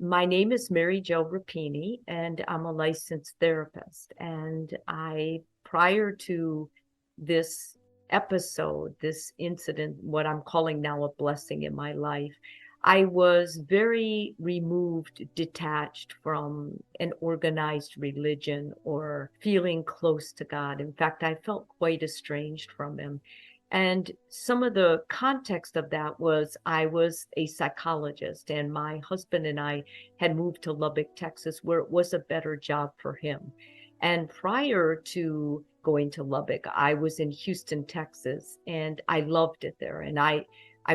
My name is Mary Jo Rapini, and I'm a licensed therapist. And prior to this episode, this incident, what I'm calling now a blessing in my life, I was very removed, detached from an organized religion or feeling close to God. In fact, I felt quite estranged from Him. And some of the context of that was I was a psychologist, and my husband and I had moved to Lubbock, Texas, where it was a better job for him. And prior to going to Lubbock, I was in Houston, Texas, and I loved it there. And I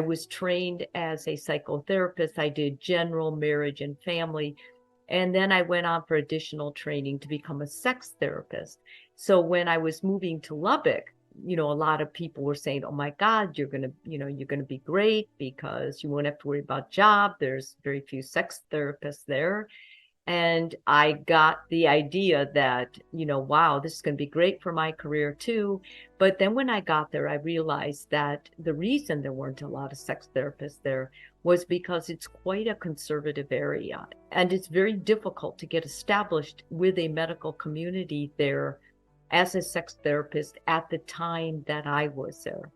was trained as a psychotherapist. I did general marriage and family. And then I went on for additional training to become a sex therapist. So when I was moving to Lubbock, a lot of people were saying, oh my God, you're going to be great because you won't have to worry about job. There's very few sex therapists there. And I got the idea that, wow, this is going to be great for my career too. But then when I got there, I realized that the reason there weren't a lot of sex therapists there was because it's quite a conservative area. And it's very difficult to get established with a medical community there as a sex therapist at the time that I was there.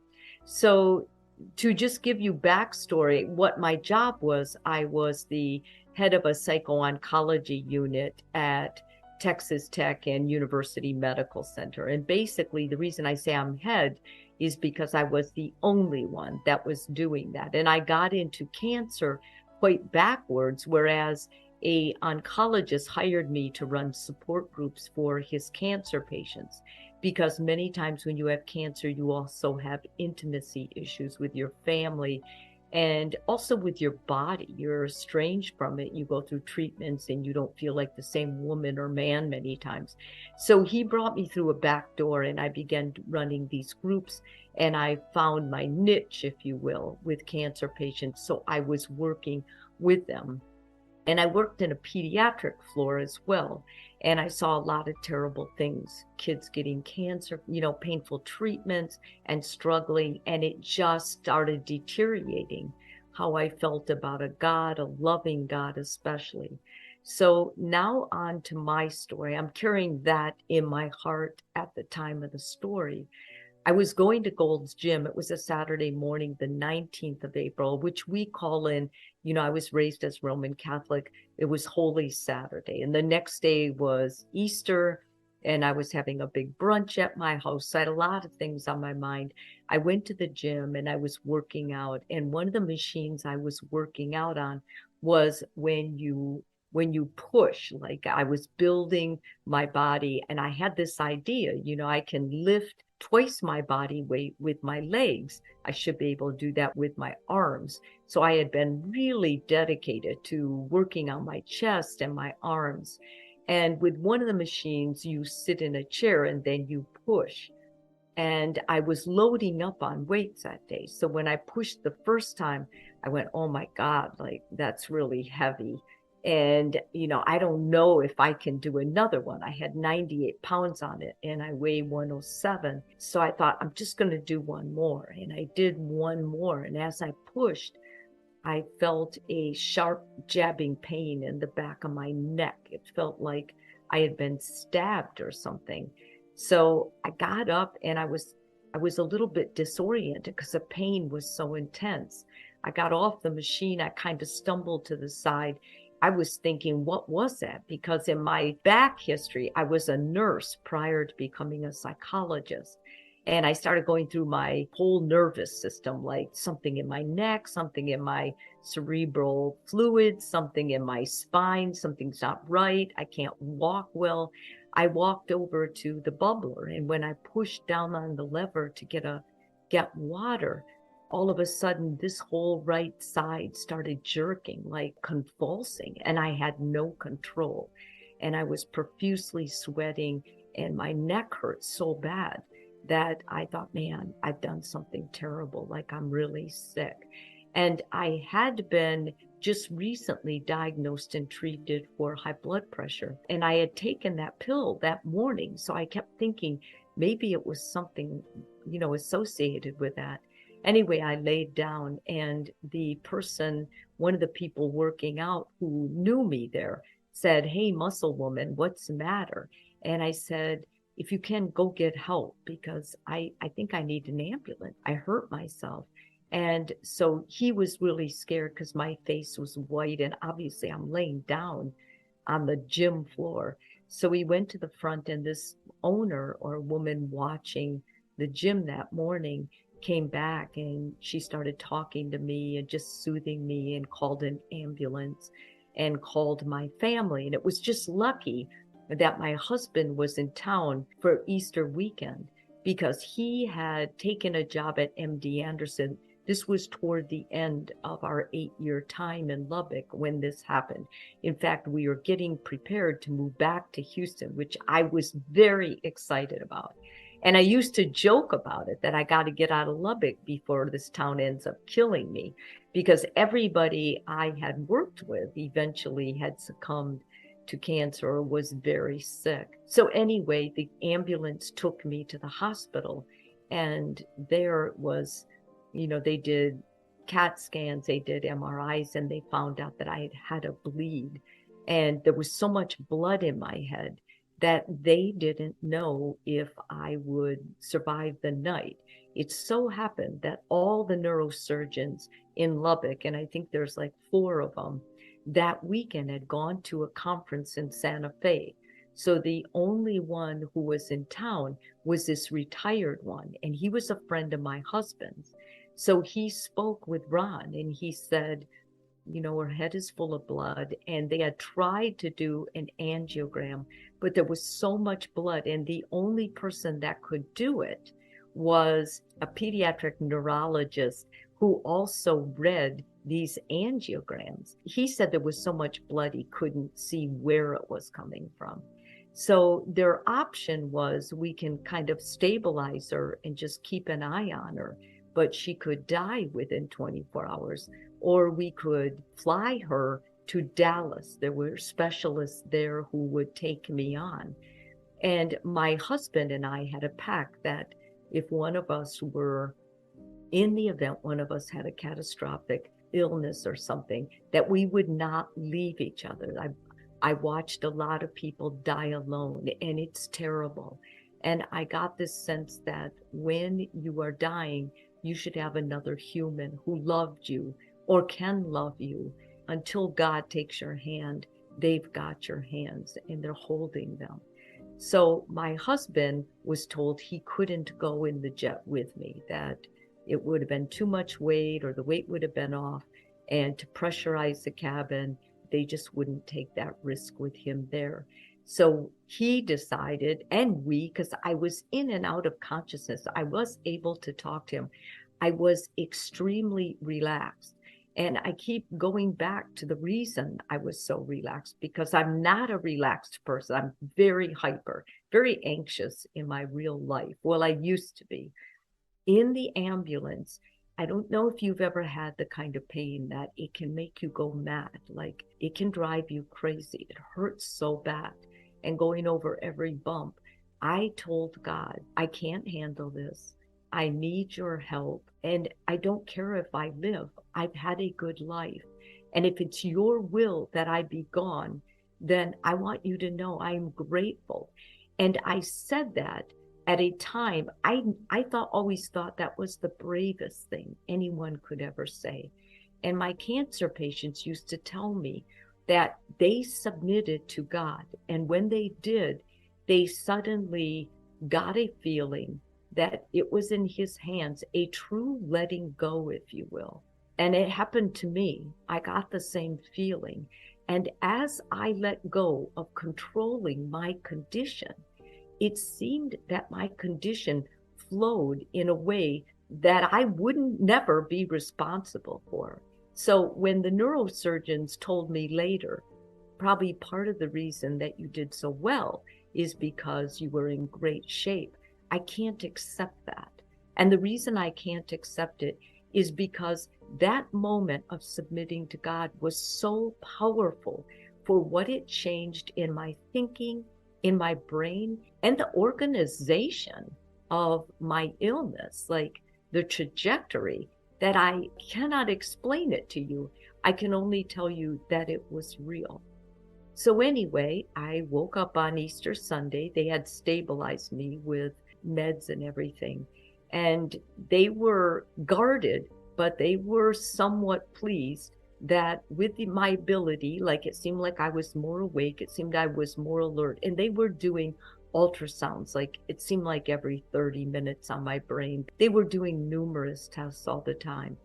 So to just give you backstory, what my job was, I was the head of a psycho-oncology unit at Texas Tech and University Medical Center. And basically the reason I say I'm head is because I was the only one that was doing that. And I got into cancer quite backwards, whereas a oncologist hired me to run support groups for his cancer patients, because many times when you have cancer, you also have intimacy issues with your family and also with your body. You're estranged from it. You go through treatments and you don't feel like the same woman or man many times. So he brought me through a back door, and I began running these groups, and I found my niche, if you will, with cancer patients. So I was working with them. And I worked in a pediatric floor as well. And I saw a lot of terrible things, kids getting cancer, painful treatments and struggling. And it just started deteriorating how I felt about a God, a loving God especially. So now on to my story. I'm carrying that in my heart at the time of the story. I was going to Gold's Gym. It was a Saturday morning, the 19th of April, which we call I was raised as Roman Catholic. It was Holy Saturday. And the next day was Easter, and I was having a big brunch at my house. So I had a lot of things on my mind. I went to the gym and I was working out. And one of the machines I was working out on was when you push. Like, I was building my body, and I had this idea, I can lift twice my body weight with my legs. I should be able to do that with my arms. So I had been really dedicated to working on my chest and my arms. And with one of the machines, you sit in a chair and then you push. And I was loading up on weights that day. So when I pushed the first time, I went, oh my God, like, that's really heavy. And, I don't know if I can do another one. I had 98 pounds on it and I weigh 107. So I thought, I'm just going to do one more. And I did one more. And as I pushed, I felt a sharp jabbing pain in the back of my neck. It felt like I had been stabbed or something. So I got up, and I was a little bit disoriented because the pain was so intense. I got off the machine. I kind of stumbled to the side. I was thinking, what was that? Because in my back history, I was a nurse prior to becoming a psychologist. And I started going through my whole nervous system, like something in my neck, something in my cerebral fluid, something in my spine, something's not right. I can't walk well. I walked over to the bubbler, and when I pushed down on the lever to get water, all of a sudden this whole right side started jerking, like convulsing, and I had no control. And I was profusely sweating, and my neck hurt so bad that I thought, man, I've done something terrible, like I'm really sick. And I had been just recently diagnosed and treated for high blood pressure. And I had taken that pill that morning. So I kept thinking maybe it was something, associated with that. Anyway, I laid down, and the person, one of the people working out who knew me there, said, "Hey, muscle woman, what's the matter?" And I said, "If you can, go get help, because I think I need an ambulance. I hurt myself." And so he was really scared because my face was white, and obviously I'm laying down on the gym floor. So we went to the front, and this owner or woman watching the gym that morning came back, and she started talking to me and just soothing me, and called an ambulance and called my family. And it was just lucky that my husband was in town for Easter weekend, because he had taken a job at MD Anderson. This was toward the end of our 8-year time in Lubbock when this happened. In fact, we were getting prepared to move back to Houston, which I was very excited about. And I used to joke about it, that I got to get out of Lubbock before this town ends up killing me, because everybody I had worked with eventually had succumbed to cancer or was very sick. So anyway, the ambulance took me to the hospital, and there was, they did CAT scans, they did MRIs, and they found out that I had had a bleed. And there was so much blood in my head that they didn't know if I would survive the night. It so happened that all the neurosurgeons in Lubbock, and I think there's like 4 of them, that weekend had gone to a conference in Santa Fe. So the only one who was in town was this retired one, and he was a friend of my husband's. So he spoke with Ron, and he said, her head is full of blood, and they had tried to do an angiogram, but there was so much blood, and the only person that could do it was a pediatric neurologist who also read these angiograms. He said there was so much blood he couldn't see where it was coming from. So their option was, we can kind of stabilize her and just keep an eye on her, but she could die within 24 hours, or we could fly her to Dallas. There were specialists there who would take me on. And my husband and I had a pact that if one of us were, in the event one of us had a catastrophic illness or something, that we would not leave each other. I watched a lot of people die alone, and it's terrible. And I got this sense that when you are dying, you should have another human who loved you or can love you. Until God takes your hand, they've got your hands and they're holding them. So my husband was told he couldn't go in the jet with me, that it would have been too much weight, or the weight would have been off, and to pressurize the cabin, they just wouldn't take that risk with him there. So he decided, and we, because I was in and out of consciousness, I was able to talk to him. I was extremely relaxed. And I keep going back to the reason I was so relaxed, because I'm not a relaxed person. I'm very hyper, very anxious in my real life. Well, I used to be. In the ambulance, I don't know if you've ever had the kind of pain that it can make you go mad. Like, it can drive you crazy. It hurts so bad. And going over every bump, I told God, I can't handle this. I need your help. And I don't care if I live. I've had a good life. And if it's your will that I be gone, then I want you to know I'm grateful. And I said that at a time, I always thought that was the bravest thing anyone could ever say. And my cancer patients used to tell me that they submitted to God. And when they did, they suddenly got a feeling that it was in his hands, a true letting go, if you will. And it happened to me. I got the same feeling. And as I let go of controlling my condition, it seemed that my condition flowed in a way that I wouldn't never be responsible for. So when the neurosurgeons told me later, probably part of the reason that you did so well is because you were in great shape, I can't accept that. And the reason I can't accept it is because that moment of submitting to God was so powerful for what it changed in my thinking, in my brain, and the organization of my illness. Like, the trajectory that I cannot explain it to you. I can only tell you that it was real. So anyway, I woke up on Easter Sunday. They had stabilized me with meds and everything. And they were guarded, but they were somewhat pleased that with my ability, like it seemed like I was more awake, it seemed I was more alert. And they were doing ultrasounds, like it seemed like every 30 minutes on my brain. They were doing numerous tests all the time.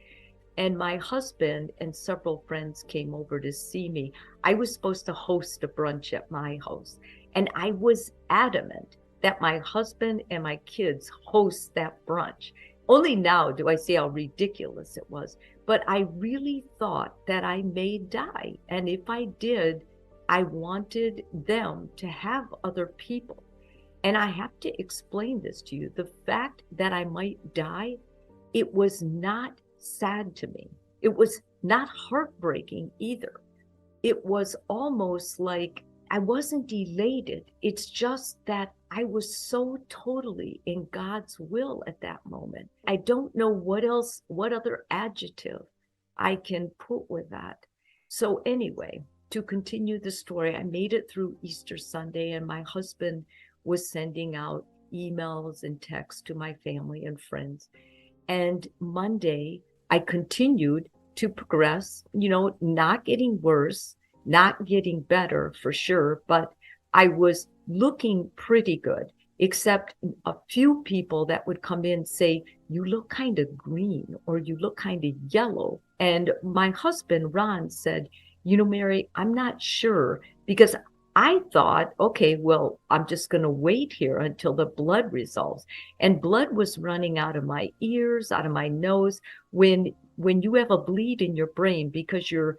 And my husband and several friends came over to see me. I was supposed to host a brunch at my house, and I was adamant that my husband and my kids host that brunch. Only now do I see how ridiculous it was, but I really thought that I may die. And if I did, I wanted them to have other people. And I have to explain this to you. The fact that I might die, it was not sad to me. It was not heartbreaking either. It was almost like I wasn't elated. It's just that I was so totally in God's will at that moment. I don't know what else, what other adjective I can put with that. So anyway, to continue the story, I made it through Easter Sunday, and my husband was sending out emails and texts to my family and friends. And Monday, I continued to progress, not getting worse, not getting better for sure, but I was looking pretty good, except a few people that would come in say, you look kind of green or you look kind of yellow. And my husband, Ron, said, Mary, I'm not sure, because I thought, okay, well, I'm just going to wait here until the blood resolves. And blood was running out of my ears, out of my nose. When you have a bleed in your brain, because your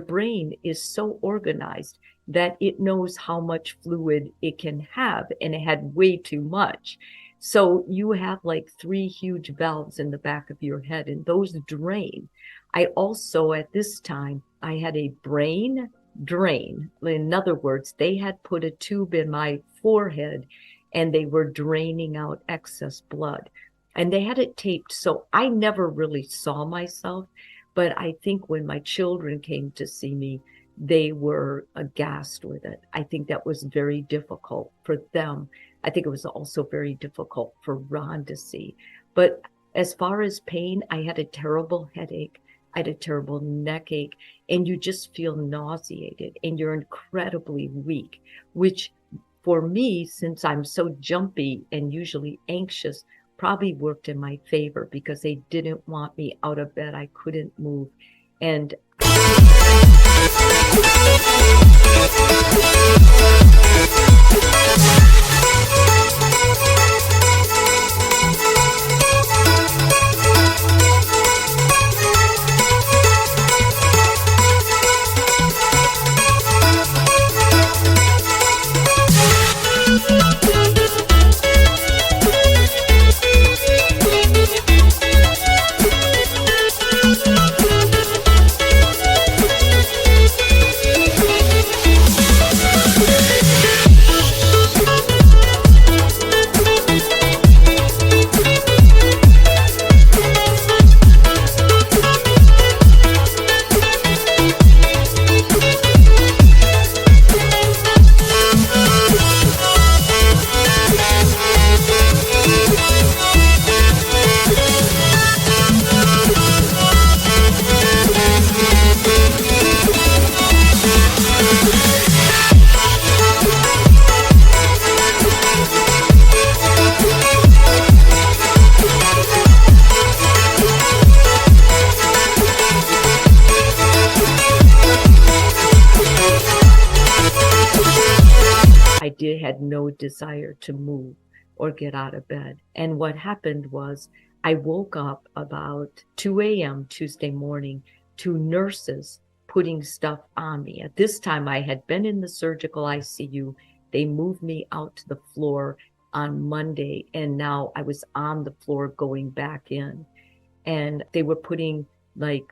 brain is so organized that it knows how much fluid it can have, and it had way too much. So you have like 3 huge valves in the back of your head, and those drain. I also, at this time, I had a brain drain. In other words, they had put a tube in my forehead and they were draining out excess blood. And they had it taped, so I never really saw myself. But I think when my children came to see me, they were aghast with it. I think that was very difficult for them. I think it was also very difficult for Ron to see. But as far as pain, I had a terrible headache. I had a terrible neck ache, and you just feel nauseated and you're incredibly weak, which for me, since I'm so jumpy and usually anxious, probably worked in my favor, because they didn't want me out of bed. I couldn't move. And had no desire to move or get out of bed. And what happened was I woke up about 2 a.m. Tuesday morning to nurses putting stuff on me. At this time, I had been in the surgical ICU. They moved me out to the floor on Monday, and now I was on the floor going back in. And they were putting like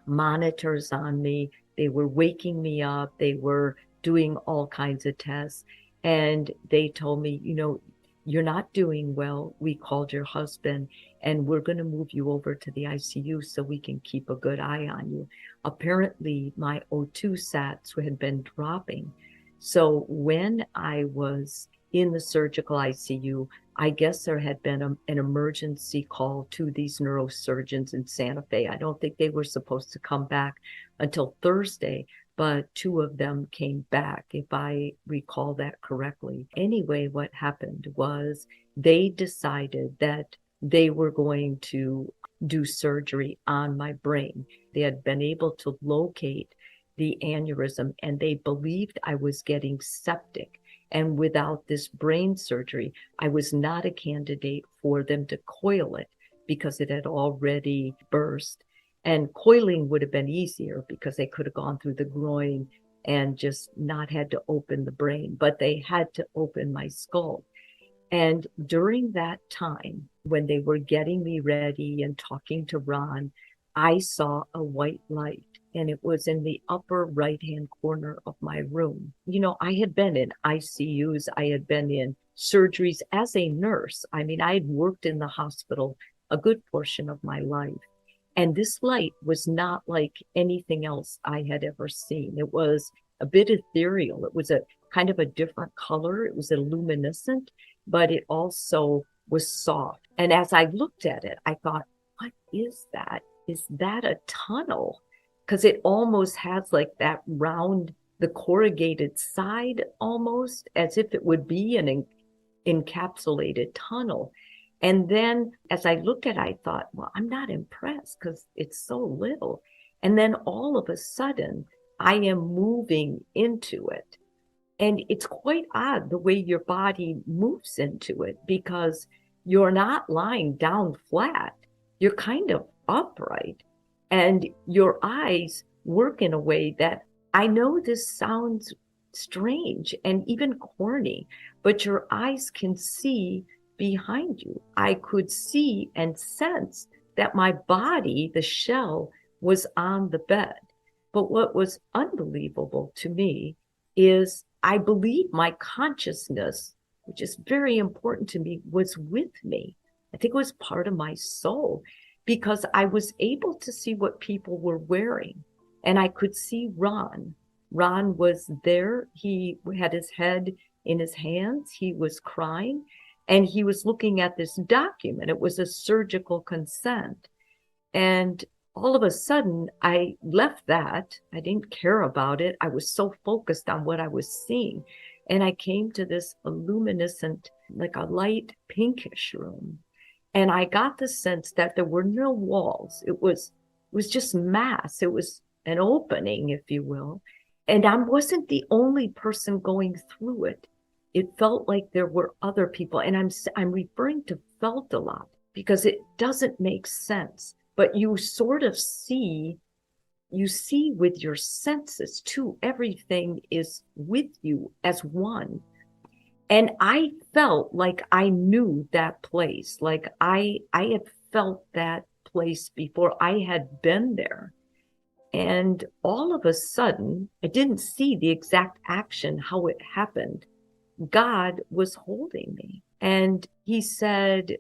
monitors on me. They were waking me up. They were doing all kinds of tests. And they told me, you're not doing well. We called your husband and we're going to move you over to the ICU so we can keep a good eye on you. Apparently, my O2 sats had been dropping. So when I was in the surgical ICU, I guess there had been an emergency call to these neurosurgeons in Santa Fe. I don't think they were supposed to come back until Thursday, but two of them came back, if I recall that correctly. Anyway, what happened was they decided that they were going to do surgery on my brain. They had been able to locate the aneurysm and they believed I was getting septic. And without this brain surgery, I was not a candidate for them to coil it because it had already burst. And coiling would have been easier because they could have gone through the groin and just not had to open the brain, but they had to open my skull. And during that time, when they were getting me ready and talking to Ron, I saw a white light, and it was in the upper right-hand corner of my room. You know, I had been in ICUs, I had been in surgeries as a nurse. I mean, I had worked in the hospital a good portion of my life. And this light was not like anything else I had ever seen. It was a bit ethereal. It was a kind of a different color. It was luminescent, but it also was soft. And as I looked at it, I thought, what is that? Is that a tunnel? Because it almost has like that round, the corrugated side almost, as if it would be an encapsulated tunnel. And then as I looked at it, I thought, well, I'm not impressed because it's so little. And then all of a sudden, I am moving into it. And it's quite odd the way your body moves into it because you're not lying down flat. You're kind of upright. And your eyes work in a way that I know this sounds strange and even corny, but your eyes can see behind you. I could see and sense that my body, the shell, was on the bed. But what was unbelievable to me is I believe my consciousness, which is very important to me, was with me. I think it was part of my soul because I was able to see what people were wearing. And I could see Ron. Ron was there. He had his head in his hands. He was crying. And he was looking at this document. It was a surgical consent. And all of a sudden, I left that. I didn't care about it. I was so focused on what I was seeing. And I came to this luminescent, like a light pinkish room. And I got the sense that there were no walls. It was just mass. It was an opening, if you will. And I wasn't the only person going through it. It felt like there were other people. And I'm referring to felt a lot because it doesn't make sense. But you sort of see with your senses too. Everything is with you as one. And I felt like I knew that place. Like I had felt that place before. I had been there. And all of a sudden, I didn't see the exact action, how it happened. God was holding me. And he said,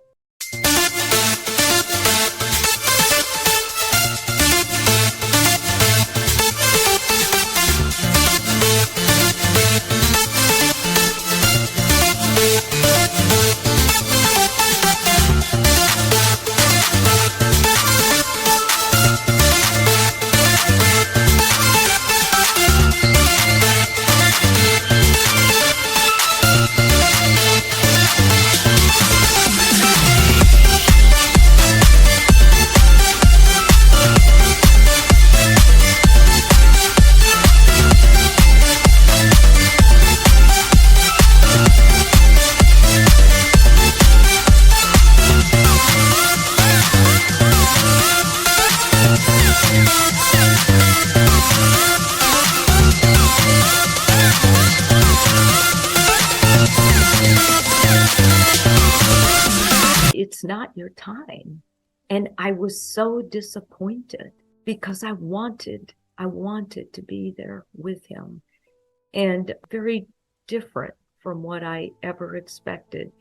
it's not your time. And I was so disappointed because I wanted to be there with him, and very different from what I ever expected.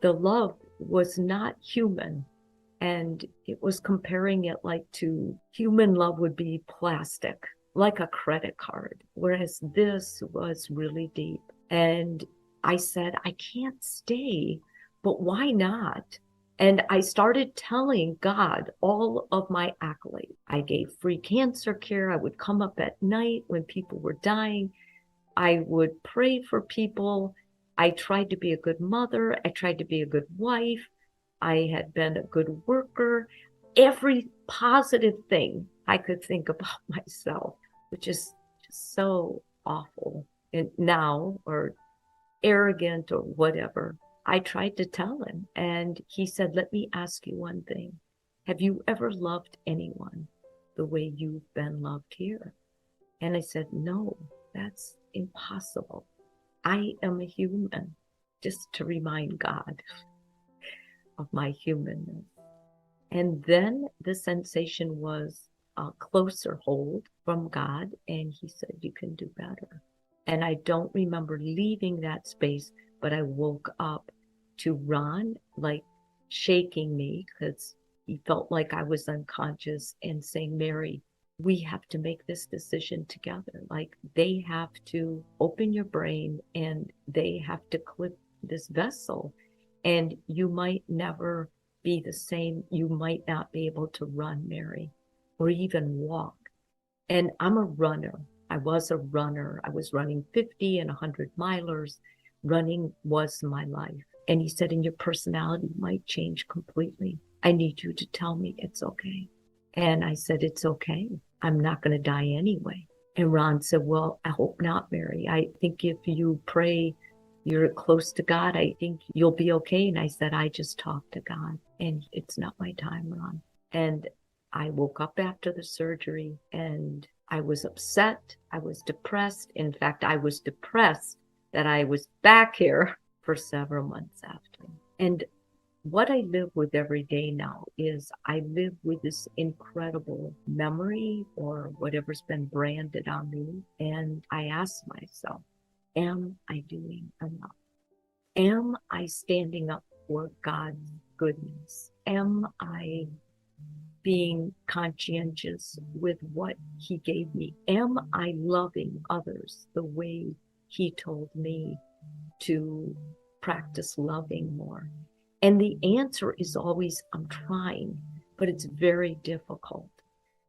the love was not human. And it was comparing it like to human love would be plastic, like a credit card, whereas this was really deep. And I said, I can't stay, but why not? And I started telling God all of my accolades. I gave free cancer care. I would come up at night when people were dying. I would pray for people. I tried to be a good mother. I tried to be a good wife. I had been a good worker. Every positive thing I could think about myself, which is just so awful and now, or arrogant or whatever. I tried to tell him, and he said, let me ask you one thing. Have you ever loved anyone the way you've been loved here? And I said, no, that's impossible. I am a human, just to remind God of my humanness. And then the sensation was a closer hold from God, and he said, you can do better. And I don't remember leaving that space, but I woke up to Ron, like shaking me because he felt like I was unconscious, and saying, Mary, we have to make this decision together. Like, they have to open your brain and they have to clip this vessel. And you might never be the same. You might not be able to run, Mary, or even walk. And I'm a runner. I was a runner. I was running 50 and 100 milers. Running was my life. And he said, and your personality might change completely. I need you to tell me it's okay. And I said, it's okay. I'm not going to die anyway. And Ron said, well, I hope not, Mary. I think if you pray you're close to God, I think you'll be okay. And I said, I just talked to God, and it's not my time, Ron. And I woke up after the surgery, and I was upset. I was depressed. In fact, I was depressed that I was back here for several months after. And what I live with every day now is I live with this incredible memory, or whatever's been branded on me. And I ask myself, am I doing enough? Am I standing up for God's goodness? Am I being conscientious with what he gave me? Am I loving others the way he told me to practice loving more? And the answer is always, I'm trying, but it's very difficult.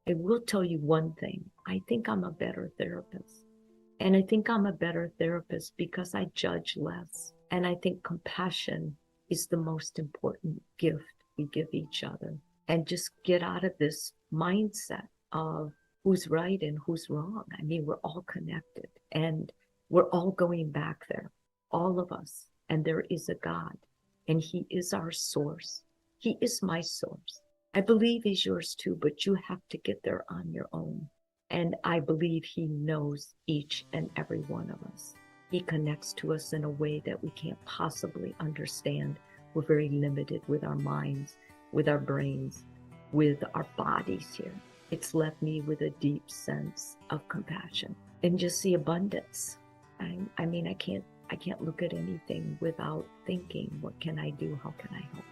I will tell you one thing. I think I'm a better therapist. And I think I'm a better therapist because I judge less. And I think compassion is the most important gift we give each other. And just get out of this mindset of who's right and who's wrong. I mean, we're all connected, and we're all going back there, all of us. And there is a God, and he is our source. He is my source. I believe he's yours too, but you have to get there on your own. And I believe he knows each and every one of us. He connects to us in a way that we can't possibly understand. We're very limited with our minds, with our brains, with our bodies here. It's left me with a deep sense of compassion and just the abundance. I mean, I can't look at anything without thinking, what can I do? How can I help?